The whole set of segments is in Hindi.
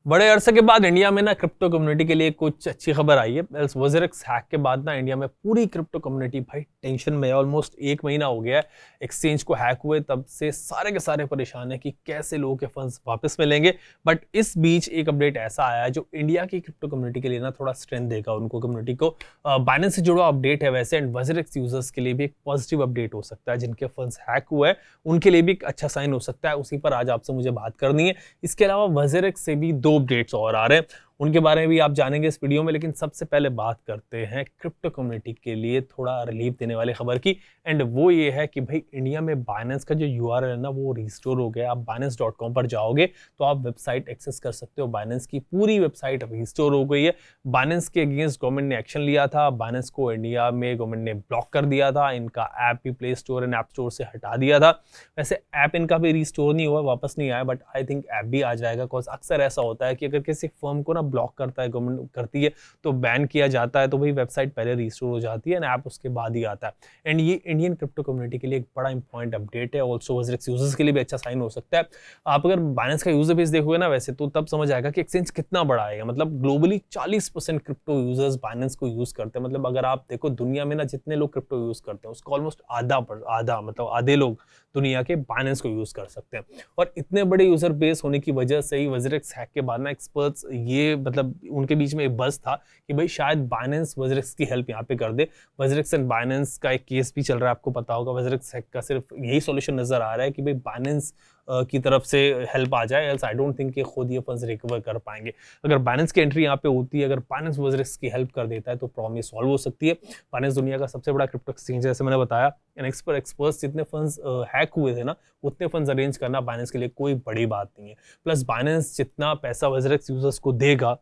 बड़े अरसे के बाद इंडिया में ना क्रिप्टो कम्युनिटी के लिए कुछ अच्छी खबर आई है। वज़िरक्स हैक के बाद ना इंडिया में पूरी क्रिप्टो कम्युनिटी भाई टेंशन में है। ऑलमोस्ट 1 महीना हो गया है एक्सचेंज को हैक हुए, तब से सारे के सारे परेशान है कि कैसे लोगों के फंड्स वापस मिलेंगे। बट इस बीच एक अपडेट ऐसा आया है जो इंडिया की क्रिप्टो कम्युनिटी के लिए ना थोड़ा स्ट्रेंथ देगा उनको, कम्युनिटी को। बाइनेंस से जुड़ा अपडेट है वैसे, एंड वज़िरक्स यूजर्स के लिए भी एक पॉजिटिव अपडेट हो सकता है। जिनके फंड्स हैक हुए हैं उनके लिए भी एक अच्छा साइन हो सकता है। उसी पर आज आपसे मुझे बात करनी है। इसके अलावा वज़िरक्स से भी 2 अपडेट्स और आ रहे हैं, उनके बारे में भी आप जानेंगे इस वीडियो में। लेकिन सबसे पहले बात करते हैं क्रिप्टो कम्युनिटी के लिए थोड़ा रिलीफ देने वाली खबर की, एंड वो ये है कि भाई इंडिया में बाइनेंस का जो यूआरएल है ना वो रिस्टोर हो गया। आप binance.com पर जाओगे तो आप वेबसाइट एक्सेस कर सकते हो। बाइनेंस की पूरी वेबसाइट रिस्टोर हो गई है। बाइनेंस के अगेंस्ट गवर्नमेंट ने एक्शन लिया था। बाइनेंस को इंडिया में गवर्नमेंट ने ब्लॉक कर दिया था। इनका ऐप भी play store and app store से हटा दिया था। वैसे ऐप इनका भी रिस्टोर नहीं हुआ, वापस नहीं आया, बट आई थिंक ऐप भी आ जाएगा। बिकॉज अक्सर ऐसा होता है कि अगर किसी फर्म को ना ब्लॉक करता है, गवर्नमेंट करती है, तो बैन किया जाता है, तो भाई वेबसाइट पहले रिस्टोर हो जाती है एंड ऐप उसके बाद ही आता है। एंड ये इंडियन क्रिप्टो कम्युनिटी के लिए एक बड़ा इंपॉर्टेंट अपडेट है। ऑल्सो वज़िरक्स यूजर्स के लिए भी अच्छा साइन हो सकता है। आप अगर बाइनेंस का यूजर बेस देखोगे ना वैसे, तो तब समझ आएगा कि एक्सचेंज कितना बड़ा है। मतलब ग्लोबली 40% क्रिप्टो यूजर्स बाइनेंस को यूज करते हैं। मतलब अगर आप देखो दुनिया में ना जितने लोग क्रिप्टो यूज करते हैं उसका ऑलमोस्ट आधा मतलब आधे लोग दुनिया के बाइनेंस को यूज कर सकते हैं। और इतने बड़े यूजर बेस होने की वजह से ही वज़िरक्स हैक के बाद ना एक्सपर्ट्स ये मतलब उनके बीच में एक बज़ था कि भाई शायद बाइनेंस वज़िरक्स की हेल्प यहाँ पे कर दे। वज़िरक्स एंड बाइनेंस का एक केस भी चल रहा है, आपको पता होगा। वज़िरक्स हैक का सिर्फ यही सॉल्यूशन नजर आ रहा है कि भाई बाइनेंस की तरफ से हेल्प आ जाए, एल्स आई डोंट थिंक कि खुद ये फंड्स रिकवर कर पाएंगे। अगर बाइनेंस की एंट्री यहाँ पे होती है, अगर बाइनेंस वज़िरक्स की हेल्प कर देता है तो प्रॉब्लम सॉल्व हो सकती है। बाइनेंस दुनिया का सबसे बड़ा क्रिप्टो एक्सचेंज है, जैसे मैंने बताया। एक्सपर्ट्स जितने फंड्स हैक हुए थे ना उतने फंड्स अरेंज करना बाइनेंस के लिए कोई बड़ी बात नहीं है। प्लस बाइनेंस जितना पैसा वज़िरक्स यूजर्स को देगा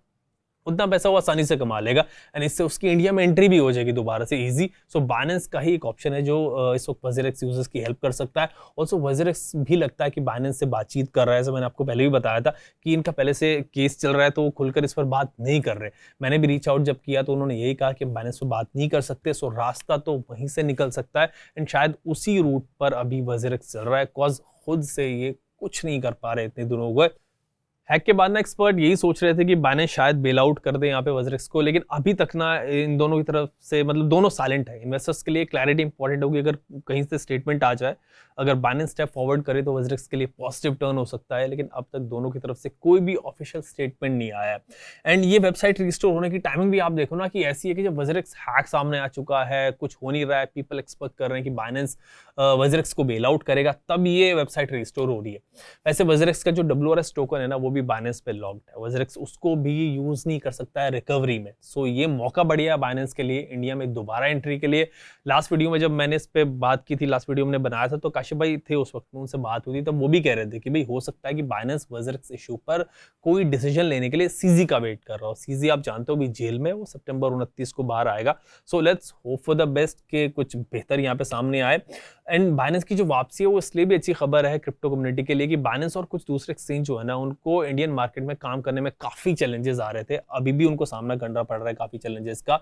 उतना पैसा वो आसानी से कमा लेगा, एंड इससे उसकी इंडिया में एंट्री भी हो जाएगी दोबारा से इजी। सो बाइनेंस का ही एक ऑप्शन है जो इस वक्त वज़िरक्स यूजर्स की हेल्प कर सकता है। ऑल्सो वज़िरक्स भी लगता है कि बाइनेंस से बातचीत कर रहा है। जैसे मैंने आपको पहले भी बताया था कि इनका पहले से केस चल रहा है, तो वो खुलकर इस पर बात नहीं कर रहे। मैंने भी रीच आउट जब किया तो उन्होंने यही कहा कि बाइनेंस पर बात नहीं कर सकते। सो रास्ता तो वहीं से निकल सकता है, एंड शायद उसी रूट पर अभी वज़िरक्स चल रहा है। कॉज खुद से ये कुछ नहीं कर पा रहे इतने दिनों हो गए। हैक के बाद ना एक्सपर्ट यही सोच रहे थे कि बाइनेंस शायद बेल आउट कर दे यहाँ पे वज़िरक्स को, लेकिन अभी तक ना इन दोनों की तरफ से मतलब दोनों साइलेंट है। इन्वेस्टर्स के लिए क्लैरिटी इंपॉर्टेंट होगी। अगर कहीं से स्टेटमेंट आ जाए, अगर बाइनेंस स्टेप फॉरवर्ड करे तो वज़िरक्स के लिए पॉजिटिव टर्न हो सकता है, लेकिन अब तक दोनों की तरफ से कोई भी ऑफिशियल स्टेटमेंट नहीं आया है। एंड ये वेबसाइट रिस्टोर होने की टाइमिंग भी आप देखो ना कि ऐसी है कि जब वज़िरक्स हैक सामने आ चुका है, कुछ हो नहीं रहा है, पीपल एक्सपेक्ट कर रहे हैं कि बाइनेंस वज़िरक्स को बेल आउट करेगा, तब ये वेबसाइट रिस्टोर हो रही है। वैसे वज़िरक्स का जो WRX टोकन है ना वो भी बाइनेंस पे लॉक्ड है। वज़िरक्स उसको भी यूज नहीं कर सकता है रिकवरी में। सो ये मौका बढ़िया है बाइनेंस के लिए इंडिया में दोबारा एंट्री के लिए। लास्ट वीडियो में जब मैंने इस पे बात की थी, लास्ट वीडियो में बनाया था, तो काशिफ भाई थे उस वक्त, उनसे बात हुई थी, तब वो भी कह रहे थे कि भाई हो सकता है कि बाइनेंस वज़िरक्स इशू पर कोई डिसीजन लेने के लिए सीजी का वेट कर रहा हो। सीजी आप जानते हो भी जेल में, वो सितंबर 29 को बाहर आएगा। So let's hope for the best के कुछ बेहतर यहाँ पे सामने आए। एंड बाइनेंस की जो वापसी है वो इसलिए भी अच्छी खबर है क्रिप्टो कम्युनिटी के लिए कि बाइनेंस और कुछ दूसरे एक्सचेंज जो है ना उनको इंडियन मार्केट में काम करने में काफी चैलेंजेस आ रहे थे। अभी भी उनको सामना करना पड़ रहा है काफी चैलेंजेस का।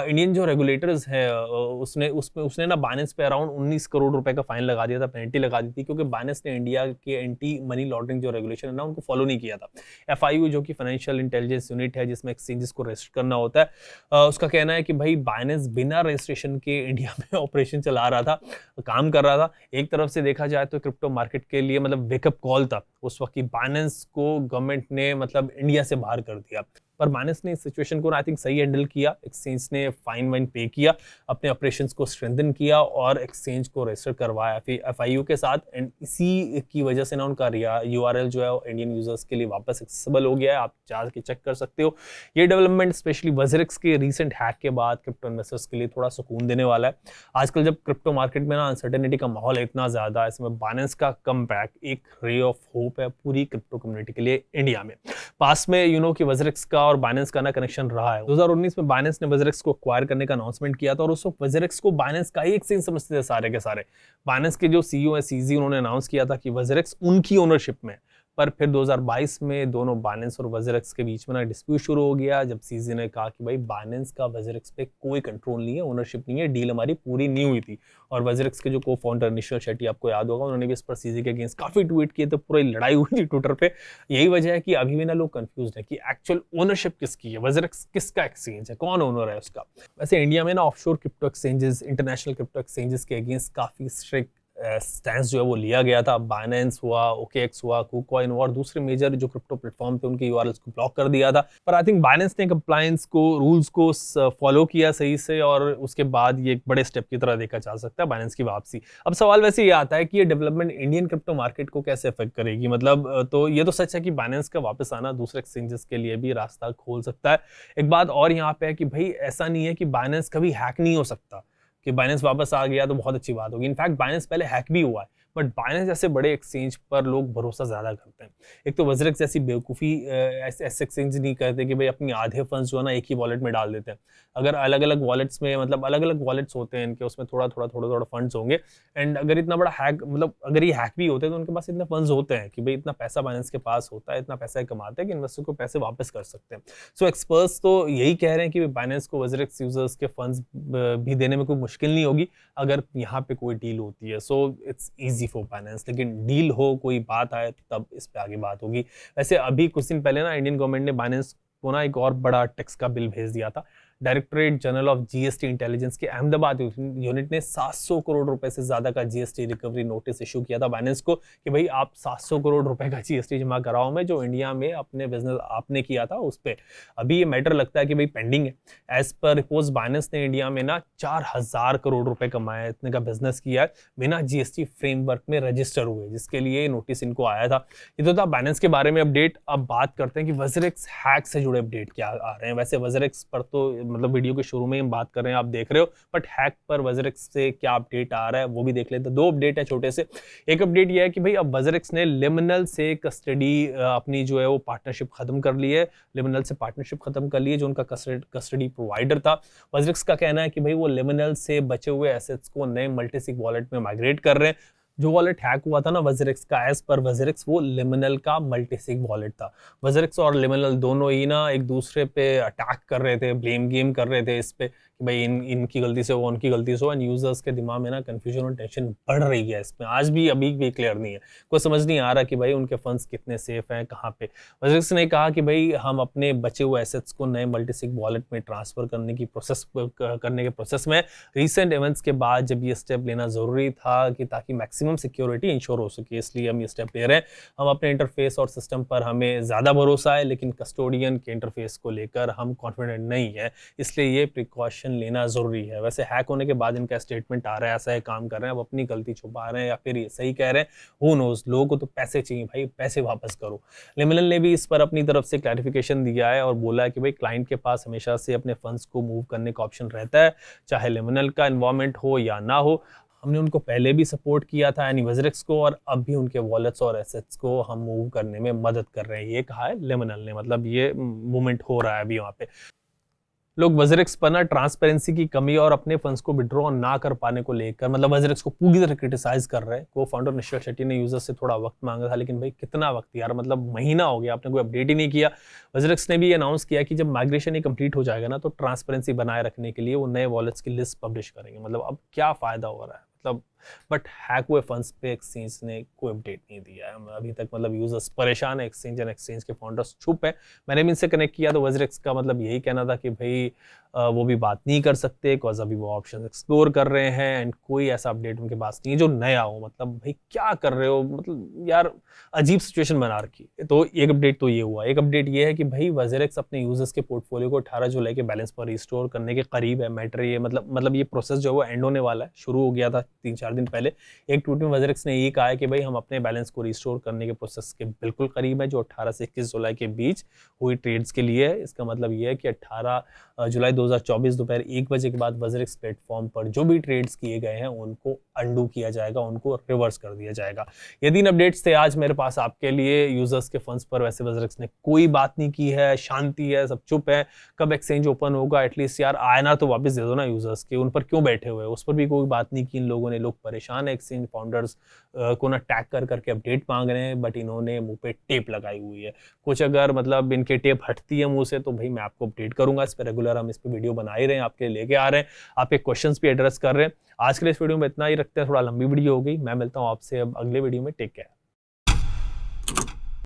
इंडियन जो रेगुलेटर्स है उसने ना बाइनेंस पे अराउंड 19 करोड़ रुपए का फाइन लगा दिया था, पेनल्टी लगा दी थी, क्योंकि बाइनेंस ने इंडिया के एंटी मनी लॉन्ड्रिंग जो रेगुलेशन है ना उनको फॉलो नहीं किया था। FIU जो कि फाइनेंशियल इंटेलिजेंस यूनिट है जिसमें एक्सचेंजेस को रजिस्टर करना होता है, उसका कहना है कि भाई बाइनेंस बिना रजिस्ट्रेशन के इंडिया में ऑपरेशन चला रहा था, काम कर रहा था। एक तरफ से देखा जाए तो क्रिप्टो मार्केट के लिए मतलब वेकअप कॉल था उस वक्त की बाइनेंस को गवर्नमेंट ने मतलब इंडिया से बाहर कर दिया। पर बाइनेंस ने इस सिचुएशन को आई थिंक सही हैंडल किया। एक्सचेंज ने फाइन वाइन पे किया, अपने ऑपरेशंस को स्ट्रेंथन किया और एक्सचेंज को रजिस्टर करवाया फिर FIU के साथ, एंड इसी की वजह से ना उनका URL जो है इंडियन यूजर्स के लिए वापस एक्सेसिबल हो गया है। आप जाके चेक कर सकते हो। ये डेवलपमेंट स्पेशली वज़िरक्स के रीसेंट हैक के बाद क्रिप्टो इन्वेस्टर्स के लिए थोड़ा सुकून देने वाला है। आजकल जब क्रिप्टो मार्केट में ना अनसर्टेनिटी का माहौल है इतना ज्यादा, इसमें बाइनेंस का कम बैक एक रे ऑफ होप है पूरी क्रिप्टो कम्युनिटी के लिए इंडिया में। पास में कि वज़िरक्स का और बाइनेंस का ना कनेक्शन रहा है। 2019 में बाइनेंस ने वज़िरक्स को एक्वायर करने का अनाउंसमेंट किया था और उस वक्त वज़िरक्स को बाइनेंस का ही एक्सचेंज समझते थे सारे के सारे। बाइनेंस के जो CEO है CZ, उन्होंने अनाउंस किया था कि वज़िरक्स उनकी ओनरशिप में, पर फिर 2022 में दोनों बाइनेंस और वज़रक्स के बीच में ना डिस्प्यूट शुरू हो गया, जब सीजी ने कहा कि भाई बाइनेंस का वज़रक्स पे कोई कंट्रोल नहीं है, ओनरशिप नहीं है, डील हमारी पूरी नहीं हुई थी। और वज़रक्स के जो को फाउंडर निश्चल शेट्टी, आपको याद होगा, उन्होंने भी इस पर सीजी के अगेंस्ट काफी ट्वीट किए थे, पूरी लड़ाई हुई थी ट्विटर पे। यही वजह है कि अभी भी ना लोग कंफ्यूज है कि एक्चुअल ओनरशिप किसकी है, वज़रक्स किसका एक्सचेंज है, कौन ओनर है उसका। वैसे इंडिया में ना offshore crypto exchanges, international crypto exchanges के अगेंस्ट काफी स्ट्रिक्ट स्टैंस जो है वो लिया गया था। बाइनेंस हुआ, ओकेएक्स हुआ, KuCoin और दूसरे मेजर जो क्रिप्टो प्लेटफॉर्म थे उनके यूआरएल्स को ब्लॉक कर दिया था। पर आई थिंक बाइनेंस ने कंप्लायंस को, रूल्स को फॉलो किया सही से, और उसके बाद ये एक बड़े स्टेप की तरह देखा जा सकता है बाइनेंस की वापसी। अब सवाल वैसे ये आता है कि ये डेवलपमेंट इंडियन क्रिप्टो मार्केट को कैसे अफेक्ट करेगी। मतलब तो ये तो सच है कि बाइनेंस का वापस आना दूसरे एक्सचेंजेस के लिए भी रास्ता खोल सकता है। एक बात और यहाँ पे है कि भाई ऐसा नहीं है कि बाइनेंस कभी हैक नहीं हो सकता, कि बाइनेंस वापस आ गया तो बहुत अच्छी बात होगी। इनफैक्ट बाइनेंस पहले हैक भी हुआ है, बट बाइनेंस जैसे बड़े एक्सचेंज पर लोग भरोसा ज्यादा करते हैं। एक तो वज़रक्स जैसी बेवकूफ़ी ऐसे एक्सचेंज नहीं करते कि भाई अपनी आधे फंड्स जो है ना एक ही वॉलेट में डाल देते हैं। अगर अलग अलग वॉलेट्स में, मतलब अलग अलग वॉलेट्स होते हैं इनके, उसमें थोड़ा थोड़ा फंड्स होंगे, एंड अगर इतना बड़ा हैक, मतलब अगर ये हैक भी होते हैं तो उनके पास इतने फंड्स होते हैं कि भाई इतना पैसा बाइनेंस के पास होता है, इतना पैसा कमाते हैं कि इन्वेस्टर को पैसे वापस कर सकते हैं। सो एक्सपर्ट्स तो यही कह रहे हैं कि बाइनेंस को वज़रक्स यूजर्स के फंड्स भी देने में कोई मुश्किल नहीं होगी अगर यहाँ पे कोई डील होती है। So it's easy for Binance, लेकिन डील हो, कोई बात आए तब इस पे आगे बात होगी। वैसे अभी कुछ दिन पहले ना इंडियन गवर्नमेंट ने बाइनेंस को ना एक और बड़ा टैक्स का बिल भेज दिया था। Directorate general of GST intelligence के अहमदाबाद यूनिट ने 700 करोड़ रुपए से ज्यादा का जीएसटी रिकवरी नोटिस इशू किया था बाइनेंस को कि भाई आप 700 करोड़ रुपए का जीएसटी जमा कराओ में, जो इंडिया में अपने बिजनेस आपने किया था उस पर। अभी ये मैटर लगता है कि भाई पेंडिंग है। एज पर रिपोर्ट्स बाइनेंस ने इंडिया में ना 4000 करोड़ रुपए कमाए, इतने का बिजनेस किया है बिना जीएसटी फ्रेमवर्क में रजिस्टर हुए, जिसके लिए नोटिस इनको आया था। ये तो था बाइनेंस के बारे में अपडेट। अब बात करते हैं कि वज़रक्स हैक से जुड़े अपडेट क्या आ रहे हैं। वैसे वज़रक्स पर तो मतलब वीडियो के शुरू में हम बात कर रहे हैं, आप देख रहे हो, बट हैक पर वज़रक्स से क्या अपडेट आ रहा है वो भी देख लेते हैं। दो अपडेट है छोटे से। एक अपडेट ये है कि भाई अब वज़रक्स ने लिमिनल से कस्टडी अपनी जो है वो पार्टनरशिप खत्म कर ली है। लिमिनल से पार्टनरशिप खत्म कर ली है, जो उनका कस्टडी प्रोवाइडर था। वज़रक्स का कहना है कि भाई वो लिमिनल से बचे हुए एसेट्स को नए मल्टीसिग वॉलेट में माइग्रेट कर रहे हैं। जो वॉलेट हैक हुआ था ना वज़रक्स का, एज पर वज़रक्स वो लिमिनल का मल्टीसिग वॉलेट था। वज़रक्स और लिमिनल दोनों ही ना एक दूसरे पे अटैक कर रहे थे, ब्लेम गेम कर रहे थे इस पे कि भाई इनकी गलती से हो, उनकी गलती से हो, एंड यूजर्स के दिमाग में ना कंफ्यूजन और टेंशन बढ़ रही है इसमें। आज भी अभी भी क्लियर नहीं है, कोई समझ नहीं आ रहा कि भाई उनके फंड्स कितने सेफ हैं, कहाँ पे। वज़रक्स ने कहा कि भाई हम अपने बचे हुए एसेट्स को नए मल्टीसिग वॉलेट में ट्रांसफर करने के प्रोसेस में रिसेंट इवेंट्स के बाद जब ये स्टेप लेना जरूरी था कि ताकि मैक्सिमम सिक्योरिटी इंश्योर हो सके, इसलिए हम ये स्टेप ले रहे हैं। हम अपने इंटरफेस और सिस्टम पर हमें ज़्यादा भरोसा है, लेकिन कस्टोडियन के इंटरफेस को लेकर हम कॉन्फिडेंट नहीं है, इसलिए ये प्रिकॉशन लेना जरूरी है। वैसे हैक होने के बाद इनका स्टेटमेंट आ रहा है, ऐसा है काम कर रहे हैं, अब अपनी गलती छुपा रहे हैं या फिर ये सही कह रहे हैं, हु नोज। लोगों को तो पैसे चाहिए भाई, पैसे वापस करो। लिमिनल ने भी इस पर अपनी तरफ से क्लैरिफिकेशन दिया है और बोला है कि भाई क्लाइंट के पास हमेशा से अपने फंड्स को मूव करने का ऑप्शन रहता है, चाहे लिमिनल का इन्वॉल्वमेंट हो या ना हो। हमने उनको पहले भी सपोर्ट किया था यानी वज़रक्स को, और अब भी उनके वॉलेट्स और एसेट्स को हम मूव करने में मदद कर रहे हैं, ये कहा है लिमिनल ने। मतलब ये मूवमेंट हो रहा है अभी वहाँ पे। लोग वज़रक्स पर ना ट्रांसपेरेंसी की कमी और अपने फंड्स को विड्रॉ ना कर पाने को लेकर मतलब वज़रक्स को पूरी तरह क्रिटिसाइज कर रहे हैं। को फाउंडर निश्चल शेट्टी ने यूजर से थोड़ा वक्त मांगा था, लेकिन भाई कितना वक्त यार, मतलब महीना हो गया, आपने कोई अपडेट ही नहीं किया। वज़रक्स ने भी अनाउंस किया कि जब माइग्रेशन ही कंप्लीट हो जाएगा ना तो ट्रांसपेरेंसी बनाए रखने के लिए वो नए वॉलेट्स की लिस्ट पब्लिश करेंगे। मतलब अब क्या फायदा हो रहा है, मतलब बट हैक हुए फंड्स पे एक्सचेंज ने कोई अपडेट नहीं दिया है अभी तक। मतलब यूजर्स परेशान है, एक्सचेंज के फाउंडर्स चुप है। मैंने भी इनसे कनेक्ट किया तो वज़रक्स का मतलब यही कहना था कि भाई वो भी बात नहीं कर सकते बिकॉज अभी वो ऑप्शन एक्सप्लोर कर रहे हैं एंड कोई ऐसा अपडेट उनके पास नहीं है जो नया हो। मतलब भाई क्या कर रहे हो, मतलब यार अजीब सिचुएशन बना रखी। तो एक अपडेट तो ये हुआ। एक अपडेट ये है कि भाई वज़रक्स अपने यूजर्स के पोर्टफोलियो को 18 जुलाई के बैलेंस पर रिस्टोर करने के करीब है। मैटर ये मतलब ये प्रोसेस जो है वो एंड होने वाला है, शुरू हो गया था 3-4 दिन पहले। एक ट्वीट में वज़रक्स ने ये कहा है कि भाई हम अपने बैलेंस को रिस्टोर करने के प्रोसेस के बिल्कुल करीब है, जो 18 से 21 जुलाई के बीच हुई ट्रेड्स के लिए है। इसका मतलब ये है कि 18 जुलाई 2024 दोपहर 1 बजे के बाद वज़रक्स प्लेटफॉर्म पर जो भी ट्रेड्स किए गए हैं उनको अंडू किया जाएगा, उनको रिवर्स कर दिया जाएगा। ये 3 अपडेट्स थे आज मेरे पास आपके लिए यूजर्स के फंड्स पर। वैसे वज़रक्स ने कोई बात नहीं की है, शांति है, सब चुप है। कब एक्सचेंज ओपन होगा एटलीस्ट यार आयना तो वापस दे दो ना यूजर्स के, उन पर क्यों बैठे हुए, उस पर भी कोई बात नहीं की इन लोगों ने। लोग परेशान है एक्सचेंज फाउंडर्स को ना टैग कर करके अपडेट मांग रहे हैं, बट इन्होंने मुंह पे टेप लगाई हुई है। कुछ अगर मतलब इनके टेप हटती है मुंह से तो भाई मैं आपको अपडेट करूंगा। इस पर रेगुलर हम इस पे वीडियो बना ही रहे हैं, आपके लेके आ रहे हैं, आपके क्वेश्चंस भी एड्रेस कर रहे हैं। आज के लिए इस वीडियो में इतना ही रखते हैं, थोड़ा लंबी वीडियो हो गई। मैं मिलता हूँ आपसे अब अगले वीडियो में। Take care.